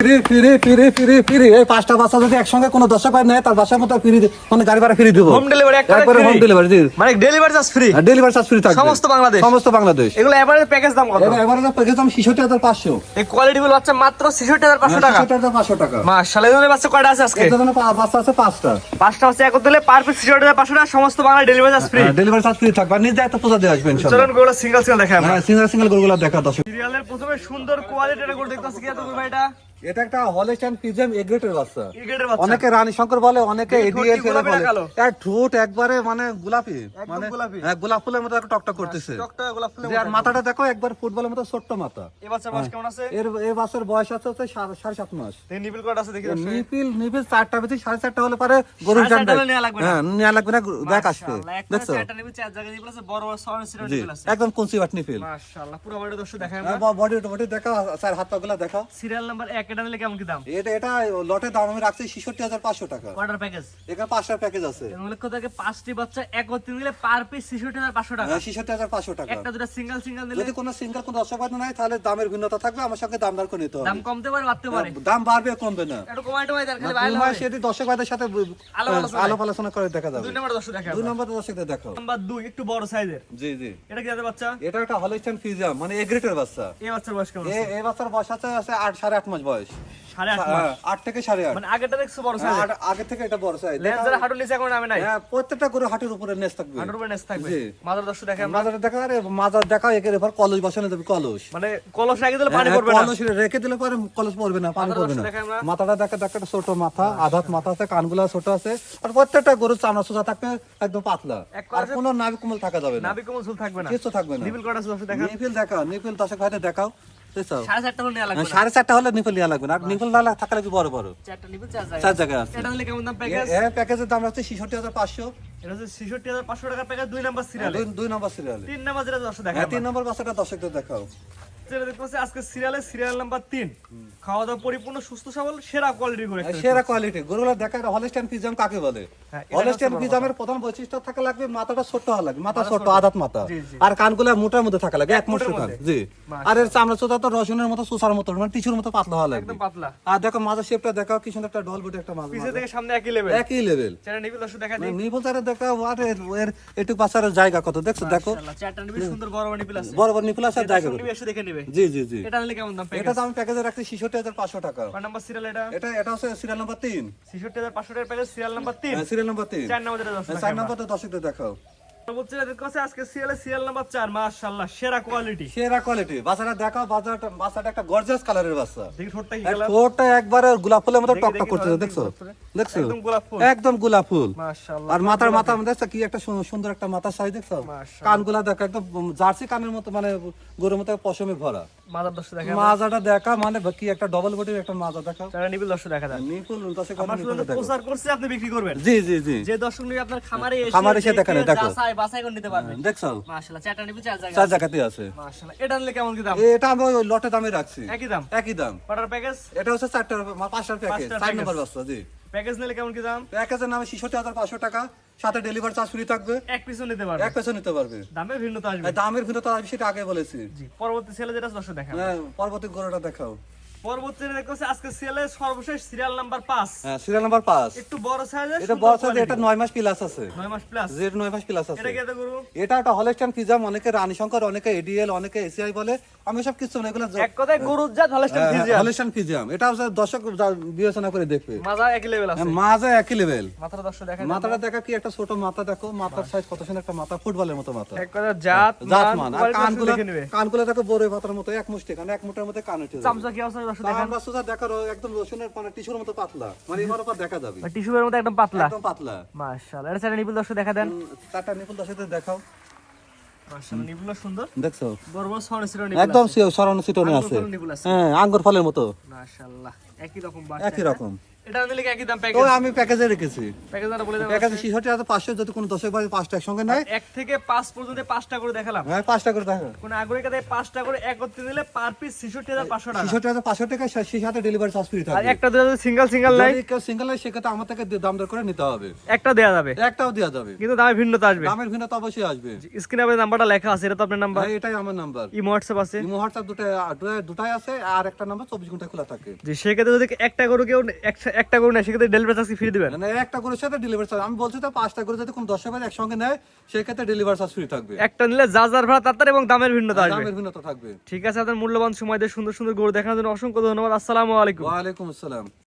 Free free free free free এই পাঁচটা বাচ্চা যদি একসঙ্গে কোনো দর্শক ভাই নেয় তার বাসার মতো ফ্রি মানে গাড়ি ভাড়া ফ্রি দিব। হোম ডেলিভারি একবারে হোম ডেলিভারি জি, মানে delivery charge free, delivery charge free থাকবে সমস্ত বাংলাদেশ। সমস্ত বাংলাদেশ। এগুলো এভারেজ প্যাকেজ দাম কত? এবারে প্যাকেজ দাম 66500। এই কোয়ালিটি গুলো হচ্ছে মাত্র 66500 টাকা। 66500 টাকা। মাশাআল্লাহ, এই ধরনের বাচ্চা কয়টা আছে আজকে? এই ধরনের বাচ্চা আছে 5টা। 5টা হচ্ছে একত্র দিলে পার পিস 66500 টাকা, সমস্ত Bangla delivery charge free. Delivery charge free থাকবে, নিজ দায়িত্ব পূজা দিয়ে আসবেন ইনশাআল্লাহ। চলুন গুলো সিঙ্গেল সিঙ্গেল দেখাই আমরা। হ্যাঁ সিঙ্গেল সিঙ্গেল গরুগুলো দেখা দর্শক। সিরিয়ালের প্রথমে সুন্দর কোয়ালিটির গরু দেখতেছি কি এত গরু ভাই? এটা একটা হলস্টাইন ফ্রিজিয়ান এ গ্রেডের বাচ্চা। এই গ্রেডের বাচ্চা। অনেকে রানী শঙ্কর বলে, অনেকে এডিএল গোলাপি বলে। কালো। এর ঠোঁট একবারে মানে গোলাপি, মানে গোলাপি। হ্যাঁ গোলাপ ফুলের মতো একটা টকটক করতেছে। টকটকে গোলাপ ফুলের আর মাথাটা দেখো একবার ফুটবলের মতো ছোট্ট মাথা। এই বাচ্চার বয়স কেমন আছে? এর বাচ্চার বয়স আছে 7.5 মাস। এই নিপিল কয়টা আছে দেখি দর্শক। নিপিল 4টা বেশি 4.5টা হলে পারে গরুর জান। 4.5টা নেওয়া লাগবে না। হ্যাঁ নেওয়া লাগবে না, দেখ আসবে। দেখছো? দেখছো 4টা নিপিল 4 জায়গায় নিপিল আছে, বড় বড় সরন সিরিয়াল জি নিপিল আছে। একদম কুঞ্চি বাট নিপিল। মাশাআল্লাহ, পুরো বডি দর্শক দেখাই আমরা। বডি দেখা, স্যার হাত পাগুলা দেখা। সিরিয়াল নাম্বার 1 এটা নিলে কেমন কি দাম? এটা লটের দাম আমি রাখছি 66500 টাকা। Quarter package. এখানে 5টার প্যাকেজ আছে। উল্লেখ থেকে 5টি বাচ্চা একত্রে নিলে পার পিস 66500 টাকা। 66500 টাকা। একটা দুটো সিঙ্গেল সিঙ্গেল নিলে যদি কোনো সিঙ্গেল কোনো দর্শক বাদ নাই তাহলে দামের ভিন্নতা থাকবে, আমার সঙ্গে দাম দর করে নিতে হবে। দাম কমতে পারে বাড়তে পারে, দাম বাড়বে কমবে না। একটু কমাইতে হয়, তার খালি ভালো হয়। সেটি দর্শক ভাইদের সাথে আলাপ আলোচনা করে দেখা যাবে। 2 নম্বর দর্শক দেখাই। 2 নম্বর দর্শকদের দেখো। নাম্বার 2 একটু বড় সাইজের। জি জি, এটা কি জাতের বাচ্চা? এটা একটা হলস্টাইন ফ্রিজিয়ান মানে এ গ্রেডের বাচ্চা। এই বাচ্চার বয়স কেমন? এই বাচ্চার বয়স আছে 8.5 মাস বয়স। 8.5 মাস। 8 থেকে 8.5। মানে আগেটা দেখছো বড় সাইজের। আগে থেকে এটা বড় সাইজ। লেজ যারা হাঁটুর নিচে এখন নামে নাই। হ্যাঁ প্রত্যেকটা গরু হাঁটুর উপরে নেস থাকবে। হাঁটুর উপরে নেস থাকবে। জি। মাদার দর্শক দেখাই আমরা। মাজার দেখা, আরে মাজার দেখা একের এবার কলস বসানো যাবে, কলস মানে কলস রেখে দিলে পানি পড়বে না। কলস রেখে দিলে পরে কলস পড়বে না, পানি পড়বে না। মাথাটা দেখা একটা ছোট মাথা, আধাত মাথা আছে, কানগুলা ছোট আছে, আর প্রত্যেকটা গরুর চামড়া সোজা থাকবে একদম পাতলা, আর কোনো নাভি কোমল থাকা যাবে না, নাভি কোমল ঝুল থাকবে না, কিছু থাকবে না। নিপিল কয়টা আছে দর্শক দেখান। নিপিল দেখাও, নিপিল দর্শক ভাইদের দেখাও। 4.5টা হলে নেওয়া লাগবে না। 4.5টা হলে নিপিল নেওয়া লাগবে না, আর নিপিল না থাকলে কি বড় বড় 4টা নিপিল 4 জায়গায়। 4 জায়গায় আছে। এটা নিলে কেমন দাম প্যাকেজ? এর প্যাকেজের দাম হচ্ছে 66500। এটা হচ্ছে 66500 টাকা প্যাকেজ, 2 নাম্বার সিরিয়ালে। 2 নম্বর সিরিয়ালে। 3 নাম্বার যেটা দর্শক দেখাই। হ্যাঁ 3 নম্বর বাচ্চাটা দর্শকদের দেখাও। যেটা দেখতে পাচ্ছি আজকে সিরিয়াল নাম্বার 3। খাওয়া দাওয়া পরিপূর্ণ সুস্থ সবল সেরা কোয়ালিটির গরু একটা। সেরা কোয়ালিটি গরুগুলো দেখা, হলস্টাইন ফ্রিজিয়ান কাকে বলে? হ্যাঁ, এটা হলস্টাইন হচ্ছে ফ্রিজিয়ামের প্রধান বৈশিষ্ট্য থাকা লাগবে মাথাটা ছোট হওয়া লাগবে, মাথা ছোট আদাত মাথা, জি, জি। আর কানগুলা মোটার মধ্যে থাকা লাগবে, এক মুঠ মুঠের কান মধ্যে। জি। আর এর চামড়া চোদা তো রসুনের মতো, সুসার মতো, মানে টিস্যুর মতো পাতলা হওয়া লাগবে। একদম পাতলা। আর দেখো মাথার শেপটা দেখাও, কি সুন্দর একটা ডল বুটে একটা মাথা, পিছে থেকে সামনে একই লেভেল। একই লেভেল। চারটা নিপিল দর্শক দেখাই দিই। নিপুল তারে দেখাও, আর এর একটু পাশার জায়গা কত দেখছো, দেখো মাশাআল্লাহ, চারটা নিপিল সুন্দর বড় বড় নিপিল আছে। বড় বড় নিপুল আছে, জায়গা নিপিল এসে দেখে নেবে। জি জি জি। এটা নিলে কেমন দাম প্যাকেজ? এটা দাম প্যাকেজে রাখছি 66500 টাকা। কয় নাম্বার সিরিয়াল এটা? এটা হচ্ছে সিরিয়াল নাম্বার 3। 66500 টাকার package, serial number 3। Serial number 3। 4 number যেটা দর্শক 4 নম্বরটা দর্শকদের দেখাও। সর্বোচ্চ রেট আছে আজকে সিরিয়াল নাম্বার 4। মাশাআল্লাহ, সেরা কোয়ালিটি। সেরা কোয়ালিটি বাচ্চাটা দেখাও। বাচ্চাটা একটা গর্জিয়াস কালারের বাচ্চা। দেখি ঠোঁটটা কি আর কালার? ঠোঁটটা একবারে গোলাপ ফুলের মতো টকটক দেখি, করতেছে, দেখি, দেখছো দেখছো একদম গোলাপ ফুল। একদম গোলাপ ফুল। মাশাআল্লাহ। আর মাথা দেখছো কি একটা সুন্দর একটা মাথার সাইজ দেখছো, মাশাআল্লাহ। কানগুলা দেখো একদম জার্সি কানের মতো, মানে গরুর মতো পশমে ভরা। মাদার দর্শক দেখা। মাজাটা দেখা মানে কি একটা ডবল বডির একটা মাজা দেখাও। চারটা নিপিল দর্শক দেখা যায়। নিপুল দশে আমরা শুধু প্রচার করছি, আপনি বিক্রি করবেন। জি জি জি। যে দর্শক নিয়ে আপনার খামারে এসে দেখেন, দেখো। বাছাই করে নিতে পারবেন। দেখছো মাশাআল্লাহ, চারটা নিপিল 4 জায়গায়। 4 জায়গাতে আছে। মাশাআল্লাহ, এটা নিলে কেমন কি দাম? এটা আমি ওই লটে দামে রাখছি, একই দাম। একই দাম। Order package? এটা হচ্ছে 5টার প্যাকেজ, 4 নম্বর বাচ্চা জি। প্যাকেজ নিলে কেমন কি দাম? প্যাকেজের নামে 66500 টাকা, সাথে ডেলিভারি চার্জ ফ্রি থাকবে। এক পিসও নিতে পারবেন। এক পেছন নিতে পারবে। দামের ভিন্নতা আসবে। দামের ভিন্নতা আমি সেটা আগে বলেছি। জি, পরবর্তী সেলে যেটা দর্শক দেখা। হ্যাঁ পরবর্তী গরুটা দেখাও। পরবর্তী দেখতেছে আজকে সেলের সর্বশেষ সিরিয়াল নাম্বার 5। হ্যাঁ সিরিয়াল নাম্বার 5। একটু বড় সাইজের। এটা বড় সাইজ, এটা 9 মাস প্লাস আছে। 9 মাস প্লাস। যে 9 মাস প্লাস আছে। এটা কি এত গরু? এটা একটা হলস্টাইন ফ্রিজিয়ান, অনেকে রানী শঙ্কর, অনেকে এডিএল, অনেকে এসিআই বলে। আমি সব কিছু না, এগুলো এক কথায় গরুর জাত হলস্টাইন ফ্রিজিয়ান। Holstein Friesian. এটা হচ্ছে দর্শক বিবেচনা করে দেখবে। মাজা একই লেভেল আছে। মাজা একই লেভেল। মাথাটা দর্শক দেখা। মাথাটা দেখা কি একটা ছোট মাথা দেখো, মাথার সাইজ কত সুন্দর একটা মাথা, ফুটবলের মতো মাথা। এক কথা জাত মান। আর কানগুলো দেখো বড় পাতার মতো, এক মুষ্টি কান, এক মুঠের মধ্যে কান উঠে যাবে। চামচা কি আছে দর্শক দেখা। আমরা সোজা দেখার একদম রসুনের মানে টিস্যুর মতো পাতলা, মানে এর উপর দেখা যাবে টিস্যুর মতো একদম পাতলা। একদম পাতলা। মাশাআল্লাহ, এটা চারটা নিপিল দর্শক দেখা দেন। চারটা নিপুল দশতে দেখাও। মাশাআল্লাহ, নিপিল সুন্দর। দেখছো বড় বড় সরণ নিপিল। একদম সরণ সিটনে আছে। হ্যাঁ আঙ্গুর ফলের মতো। মাশাআল্লাহ, একই রকম বাস। একই রকম। এটা নিলে কি একই দাম তো প্যাকেজ? আমি প্যাকেজে রেখেছি, প্যাকেজ দামটা বলে দেবেন। প্যাকেজে 66,500, যদি কোনো 10 ভাই 5টা একসঙ্গে নেয়, 1 থেকে 5 পর্যন্ত 5টা করে দেখালাম। হ্যাঁ 5টা করে দেখো, কোন আগ্রহীকে 5টা করে একত্রে নিলে পার পিস 66,500 টাকা। 66,500 টাকা, সেই সাথে ডেলিভারি চার্জ ফ্রি আর থাকবে। একটা দুটো সিঙ্গেল নাই, যদি কেউ সিঙ্গেল হয় সেক্ষেত্রে আমার থেকে দাম দর করে নিতে হবে, একটা দেয়া যাবে, একটাও দেওয়া যাবে, কিন্তু দামে ভিন্নতা আসবে। দামের ভিন্নতা অবশ্যই আসবে। স্ক্রিনে আপনার নাম্বারটা লেখা আছে, এটা তো আপনার নাম্বার। ভাই এটাই আমার নাম্বার, ইমো হোয়াটসঅ্যাপ আছে। ইমো হোয়াটসঅ্যাপ দুটাই আছে, আর একটা নাম্বার 24 ঘন্টা খোলা থাকে। জি, সেক্ষেত্রে যদি একটা গরু কেউ একটা গরু নেয়, সেক্ষেত্রে ডেলিভারি চার্জ ফ্রি দিবেন। মানে একটা গরুর সাথে ডেলিভারি চার্জ, আমি বলছি তো 5টা গরু যদি কোনো 10 ভাই একসঙ্গে নেয় সেক্ষেত্রে ডেলিভারি চার্জ ফ্রি থাকবে, একটা নিলে যার ভাড়া তার এবং দামের ভিন্নতা আসবে। দামের ভিন্নতা থাকবে। ঠিক আছে, আপনার মূল্যবান সময় দিয়ে সুন্দর সুন্দর গরু দেখানোর জন্য অসংখ্য ধন্যবাদ। আসসালামু আলাইকুম। ওয়ালাইকুম আসসালাম।